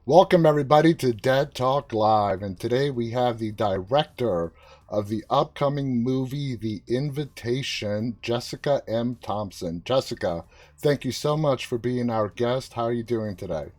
Welcome, everybody, to Dead Talk Live. And today we have the director of the upcoming movie, The Invitation, Jessica M. Thompson. Jessica, thank you so much for being our guest. How are you doing today?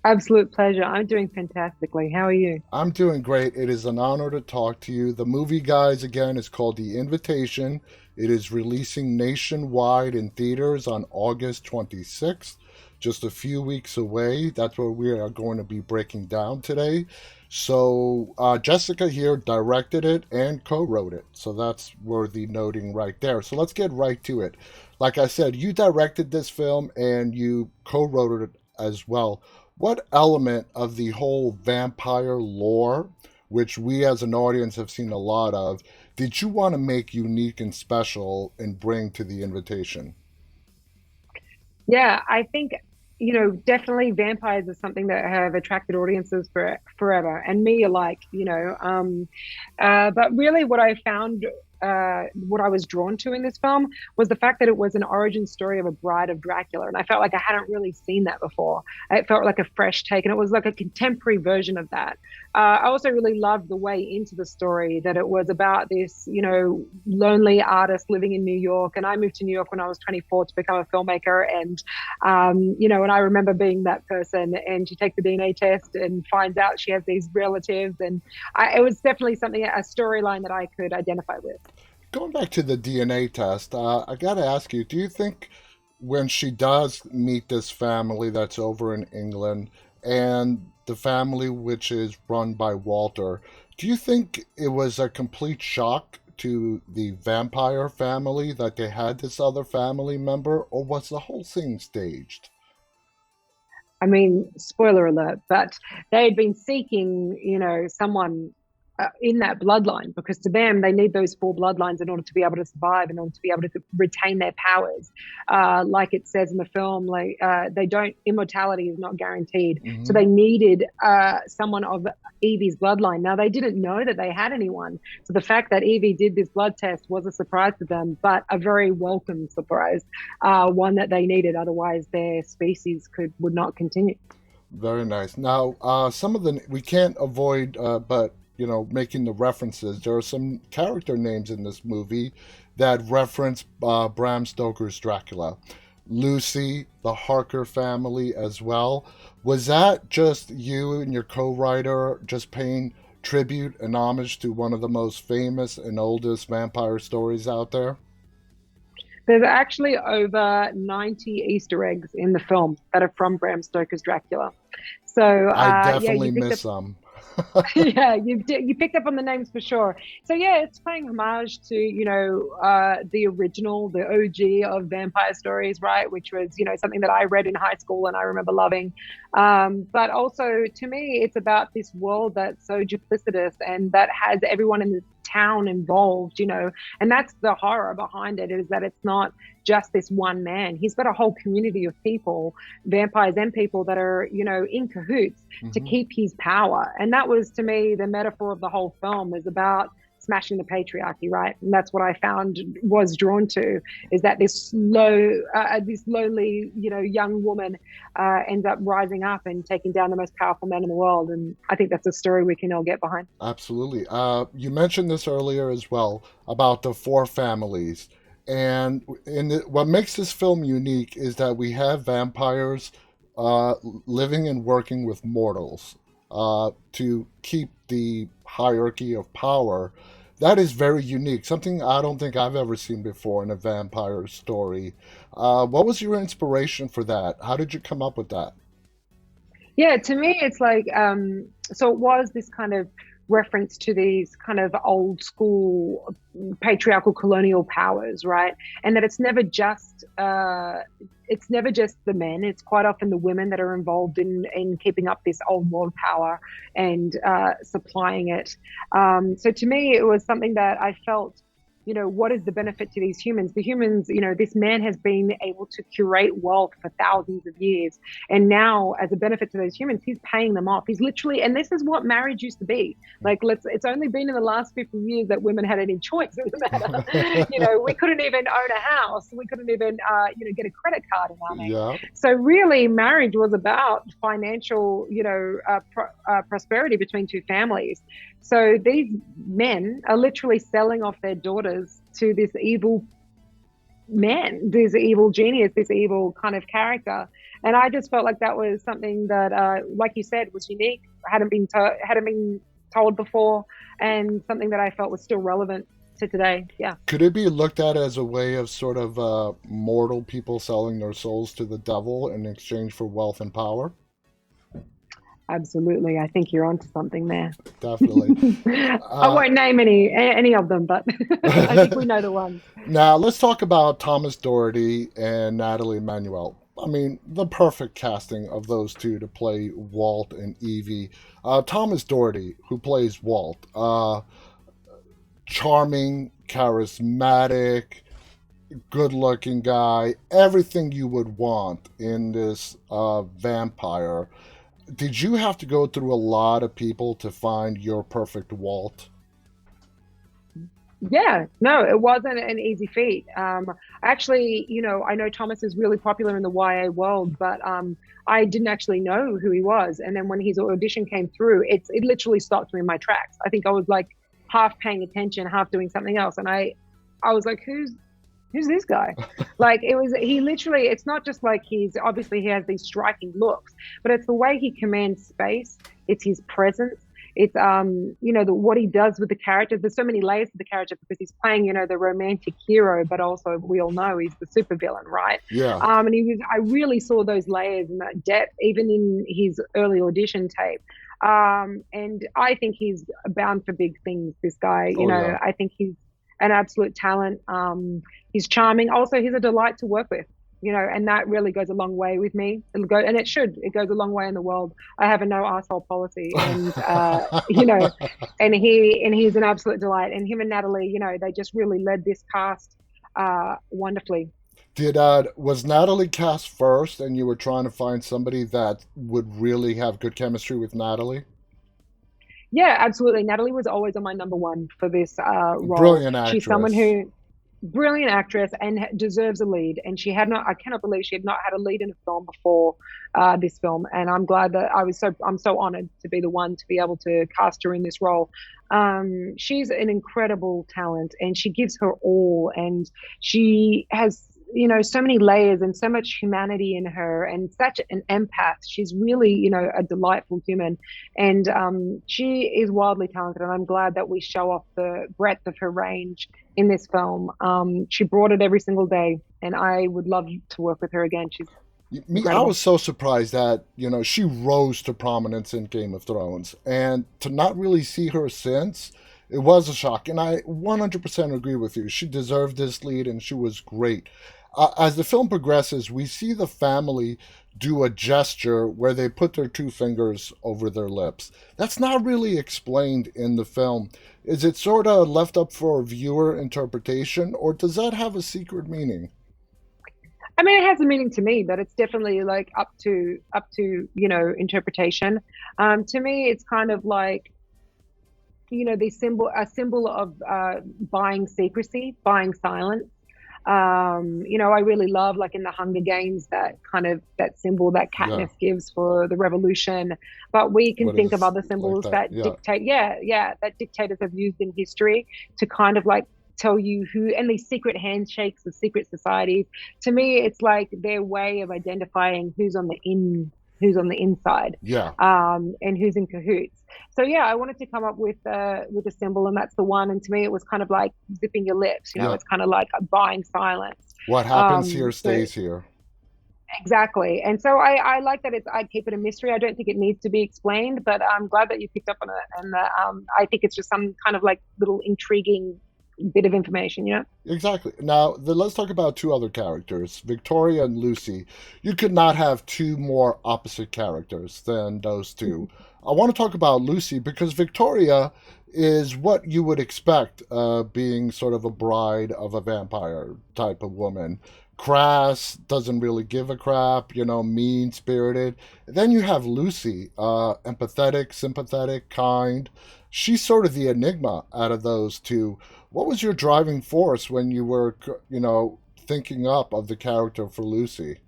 Absolute pleasure. I'm doing fantastically. How are you? I'm doing great. It is an honor to talk to you. The movie, guys, again, is called The Invitation. It is releasing nationwide in theaters on August 26th, just a few weeks away. That's what we are going to be breaking down today. So, Jessica here directed it and co wrote it. So, that's worthy noting right there. So, let's get right to it. Like I said, you directed this film and you co wrote it as well. What element of the whole vampire lore, which we as an audience have seen a lot of, did you want to make unique and special and bring to the invitation? Yeah, I think, definitely vampires is something that have attracted audiences for forever, and me alike, but really what I found, what I was drawn to in this film was the fact that it was an origin story of a bride of Dracula. And I felt like I hadn't really seen that before. It felt like a fresh take, and it was like a contemporary version of that. I also really loved the way into the story that it was about this, lonely artist living in New York. And I moved to New York when I was 24 to become a filmmaker. And I remember being that person. And she takes the DNA test and finds out she has these relatives. And it was definitely something, a storyline that I could identify with. Going back to the DNA test, I got to ask you, do you think when she does meet this family that's over in England and the family which is run by Walter, do you think it was a complete shock to the vampire family that they had this other family member, or was the whole thing staged? I mean, spoiler alert, but they had been seeking, someone in that bloodline, because to them, they need those four bloodlines in order to be able to survive, in order to be able to retain their powers. Like it says in the film, like they don't, immortality is not guaranteed. So Hmm. they needed someone of Evie's bloodline. Now, they didn't know that they had anyone. So the fact that Evie did this blood test was a surprise to them, but a very welcome surprise, one that they needed. Otherwise, their species would not continue. Very nice. Now, some of the we can't avoid, but making the references. There are some character names in this movie that reference Bram Stoker's Dracula. Lucy, the Harker family as well. Was that just you and your co-writer just paying tribute and homage to one of the most famous and oldest vampire stories out there? There's actually over 90 Easter eggs in the film that are from Bram Stoker's Dracula. So I yeah, definitely you picked up miss some. yeah, you picked up on the names for sure. So yeah, it's paying homage to the original, the OG of vampire stories, right? Which was something that I read in high school and I remember loving. But also to me, it's about this world that's so duplicitous and that has everyone in the town involved, and that's the horror behind it, is that it's not just this one man. He's got a whole community of people, vampires and people that are in cahoots to Hmm. keep his power. And that was to me the metaphor of the whole film, is about smashing the patriarchy, right? And that's what I found, was drawn to, is that this lonely, young woman ends up rising up and taking down the most powerful man in the world. And I think that's a story we can all get behind. Absolutely. You mentioned this earlier as well about the four families. And what makes this film unique is that we have vampires uh, living and working with mortals to keep the hierarchy of power. That is very unique, something I don't think I've ever seen before in a vampire story. What was your inspiration for that? How did you come up with that? Yeah, to me, it's like, so it was this kind of reference to these kind of old school patriarchal colonial powers, right? And that it's never just the men. It's quite often the women that are involved in keeping up this old world power and supplying it. So to me, it was something that I felt. what is the benefit to these humans? The humans, this man has been able to curate wealth for thousands of years. And now, as a benefit to those humans, he's paying them off. He's literally, and this is what marriage used to be. Like, it's only been in the last 50 years that women had any choice in the matter. We couldn't even own a house. We couldn't even, get a credit card in our name. Yeah. So really, marriage was about financial, prosperity between two families. So these men are literally selling off their daughters to this evil man, this evil genius, this evil kind of character. And I just felt like that was something that, like you said, was unique, hadn't been told before, and something that I felt was still relevant to today. Yeah. Could it be looked at as a way of sort of mortal people selling their souls to the devil in exchange for wealth and power? Absolutely. I think you're onto something there. Definitely. I won't name any of them, but I think we know the ones. Now, let's talk about Thomas Doherty and Natalie Emmanuel. I mean, the perfect casting of those two to play Walt and Evie. Thomas Doherty, who plays Walt, charming, charismatic, good-looking guy, everything you would want in this vampire. Did you have to go through a lot of people to find your perfect Walt? Yeah, no, it wasn't an easy feat. Actually, I know Thomas is really popular in the YA world, but I didn't actually know who he was. And then when his audition came through, it literally stopped me in my tracks. I think I was like half paying attention, half doing something else, and I was like, who's this guy? Like, it's not just like obviously he has these striking looks, but it's the way he commands space. It's his presence. It's, what he does with the characters. There's so many layers to the character because he's playing, the romantic hero, but also we all know he's the supervillain, right? Yeah. And I really saw those layers and that depth, even in his early audition tape. And I think he's bound for big things, this guy. Yeah. I think he's an absolute talent. He's charming. Also, he's a delight to work with, and that really goes a long way with me. It goes a long way in the world. I have a no asshole policy, and and he's an absolute delight. And him and Natalie, they just really led this cast wonderfully. Was Natalie cast first, and you were trying to find somebody that would really have good chemistry with Natalie? Yeah, absolutely. Natalie was always on my number one for this role. Brilliant actress. She's someone brilliant actress and deserves a lead. And I cannot believe she had not had a lead in a film before this film. And I'm glad that I'm so honored to be the one to be able to cast her in this role. She's an incredible talent, and she gives her all, and she has so many layers and so much humanity in her, and such an empath. She's really, a delightful human, and she is wildly talented, and I'm glad that we show off the breadth of her range in this film. She brought it every single day, and I would love to work with her again. She's incredible. I was so surprised that, she rose to prominence in Game of Thrones, and to not really see her since, it was a shock. And I 100% agree with you. She deserved this lead, and she was great. As the film progresses, we see the family do a gesture where they put their two fingers over their lips. That's not really explained in the film. Is it sort of left up for viewer interpretation, or does that have a secret meaning? I mean, it has a meaning to me, but it's definitely like up to interpretation. To me, it's kind of like, a symbol of buying secrecy, buying silence. I really love, like in the Hunger Games, that symbol that Katniss gives for the revolution. But we can think of other symbols that dictate, that dictators have used in history to kind of like tell you who, and these secret handshakes of secret societies. To me, it's like their way of identifying who's on the inside, and who's in cahoots. So I wanted to come up with a symbol, and that's the one. And to me, it was kind of like zipping your lips. It's kind of like buying silence. What happens here stays here. Exactly. And so I like that I keep it a mystery. I don't think it needs to be explained, but I'm glad that you picked up on it. And I think it's just some kind of like little intriguing bit of information, you know? Exactly. Now, let's talk about two other characters, Victoria and Lucy. You could not have two more opposite characters than those two. I want to talk about Lucy because Victoria is what you would expect, being sort of a bride of a vampire type of woman. Crass, doesn't really give a crap, mean spirited. Then you have Lucy, empathetic, sympathetic, kind. She's sort of the enigma out of those two. What was your driving force when you were, thinking up of the character for Lucy?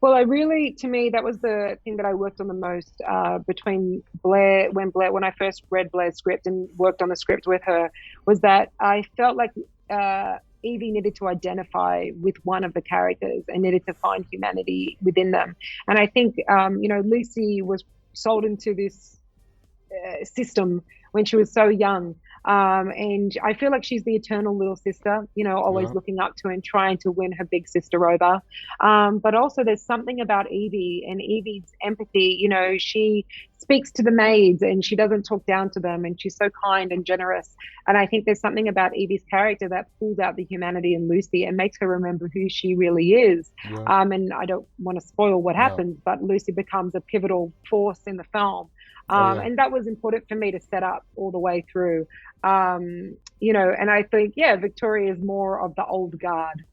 Well, I really, to me, that was the thing that I worked on the most between when I first read Blair's script and worked on the script with her, was that I felt like Evie needed to identify with one of the characters and needed to find humanity within them. And I think, Lucy was sold into this system when she was so young. And I feel like she's the eternal little sister, always Yeah. looking up to and trying to win her big sister over. But also, there's something about Evie and Evie's empathy. She speaks to the maids and she doesn't talk down to them, and she's so kind and generous. And I think there's something about Evie's character that pulls out the humanity in Lucy and makes her remember who she really is. Yeah. And I don't want to spoil what No. happens, but Lucy becomes a pivotal force in the film. Oh yeah. And that was important for me to set up all the way through. And I think, yeah, Victoria is more of the old guard.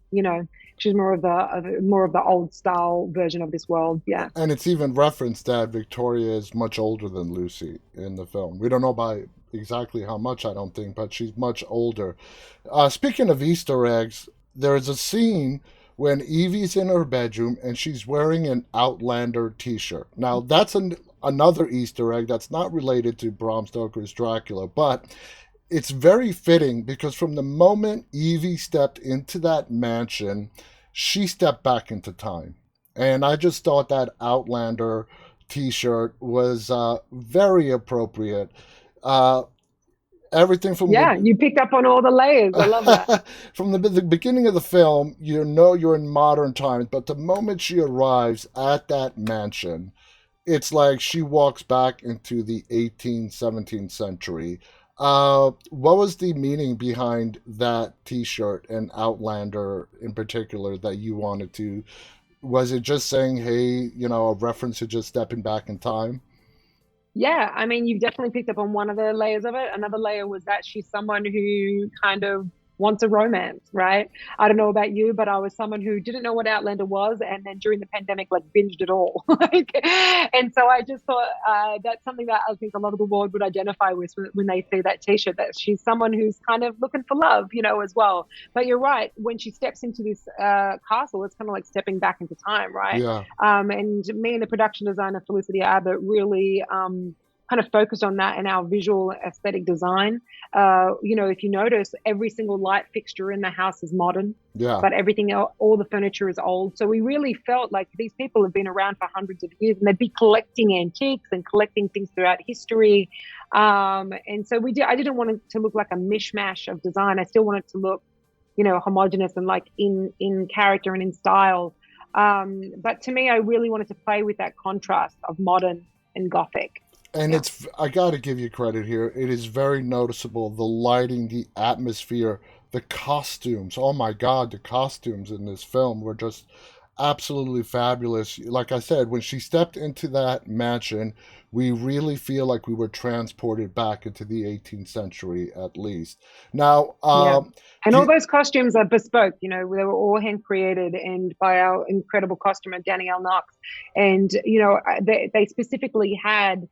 She's more of the old style version of this world. Yeah. And it's even referenced that Victoria is much older than Lucy in the film. We don't know by exactly how much, I don't think, but she's much older. Speaking of Easter eggs, there is a scene when Evie's in her bedroom and she's wearing an Outlander T-shirt. Now that's another Easter egg that's not related to Bram Stoker's Dracula, but it's very fitting because from the moment Evie stepped into that mansion, she stepped back into time. And I just thought that Outlander t shirt was very appropriate. Uh, everything from Yeah. the You picked up on all the layers. I love that. from the beginning of the film, you're in modern times, but the moment she arrives at that mansion, it's like she walks back into the 18th, 17th century. What was the meaning behind that T-shirt and Outlander in particular that you wanted to? Was it just saying, "Hey, a reference to just stepping back in time"? Yeah, I mean, you've definitely picked up on one of the layers of it. Another layer was that she's someone who kind of wants a romance, right? I don't know about you, but I was someone who didn't know what Outlander was, and then during the pandemic, like binged it all. And so I just thought that's something that I think a lot of the world would identify with when they see that T-shirt. That she's someone who's kind of looking for love, as well. But you're right. When she steps into this castle, it's kind of like stepping back into time, right? Yeah, And me and the production designer Felicity Abbott really kind of focused on that in our visual aesthetic design. If you notice, every single light fixture in the house is modern, yeah. but everything else, all the furniture is old. So we really felt like these people have been around for hundreds of years, and they'd be collecting antiques and collecting things throughout history. And so I didn't want it to look like a mishmash of design. I still wanted to look, homogenous and like in character and in style. But to me, I really wanted to play with that contrast of modern and gothic. And Yeah. I got to give you credit here. It is very noticeable, the lighting, the atmosphere, the costumes. Oh my God, the costumes in this film were just absolutely fabulous. Like I said, when she stepped into that mansion, we really feel like we were transported back into the 18th century at least. Now, Yeah. And do all you, those costumes are bespoke, they were all hand created and by our incredible costumer, Danielle Knox. And, they specifically had,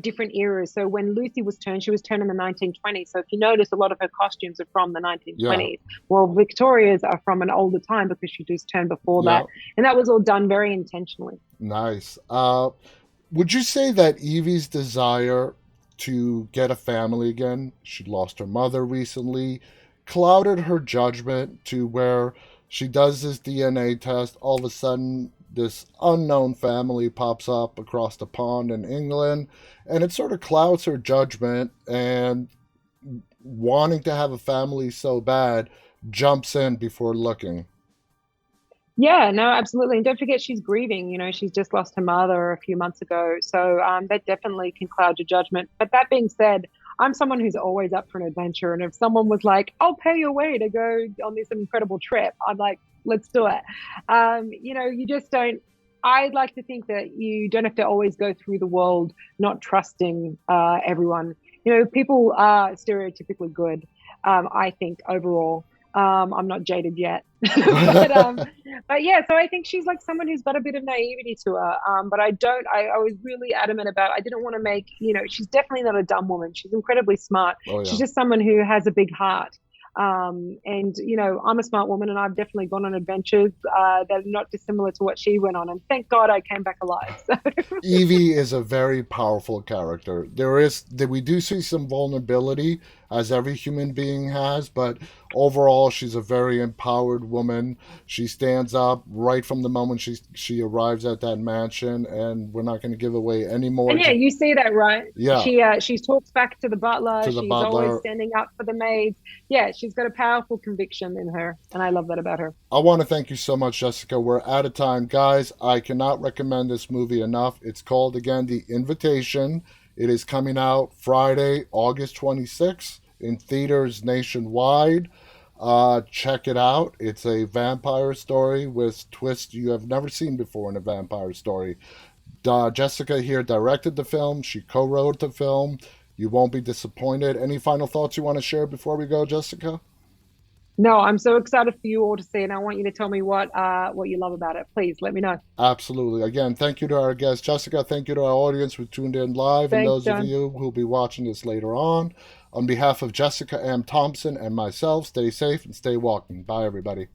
different eras. So when Lucy was turned, she was turned in the 1920s. So if you notice, a lot of her costumes are from the yeah, 1920s. Well, Victoria's are from an older time because she was turned before yeah, that. And that was all done very intentionally. nice. Would you say that Evie's desire to get a family again, she lost her mother recently, clouded her judgment to where she does this DNA test, all of a sudden this unknown family pops up across the pond in England, and it sort of clouds her judgment, and wanting to have a family so bad, jumps in before looking. Yeah, no, absolutely. And don't forget she's grieving. She's just lost her mother a few months ago. So that definitely can cloud your judgment. But that being said, I'm someone who's always up for an adventure. And if someone was like, I'll pay your way to go on this incredible trip, I'm like, let's do it. You just don't. I'd like to think that you don't have to always go through the world not trusting everyone. People are stereotypically good, I think, overall. I'm not jaded yet, but but yeah. So I think she's like someone who's got a bit of naivety to her. But I don't. I was really adamant about. I didn't want to make. She's definitely not a dumb woman. She's incredibly smart. Oh She's yeah. just someone who has a big heart. And I'm a smart woman, and I've definitely gone on adventures that are not dissimilar to what she went on. And thank God I came back alive. So. Evie is a very powerful character. We do see some vulnerability, as every human being has, but overall she's a very empowered woman. She stands up right from the moment she arrives at that mansion, and we're not going to give away any more. And yeah, you see that, right? Yeah, She talks back to the butler. to the She's always butler. standing up for the maids. Yeah, she's got a powerful conviction in her, and I love that about her. I want to thank you so much, Jessica. We're out of time. Guys, I cannot recommend this movie enough. It's called, again, The Invitation. It is coming out Friday, August 26th in theaters nationwide. Check it out. It's a vampire story with twists you have never seen before in a vampire story. Jessica here directed the film. She co-wrote the film. You won't be disappointed. Any final thoughts you want to share before we go, Jessica? No, I'm so excited for you all to see, and I want you to tell me what you love about it. Please let me know. Absolutely. Again, thank you to our guest, Jessica. Thank you to our audience who tuned in live and Thanks, those of John. you who'll be watching this later on. On behalf of Jessica M. Thompson and myself, stay safe and stay walking. Bye, everybody.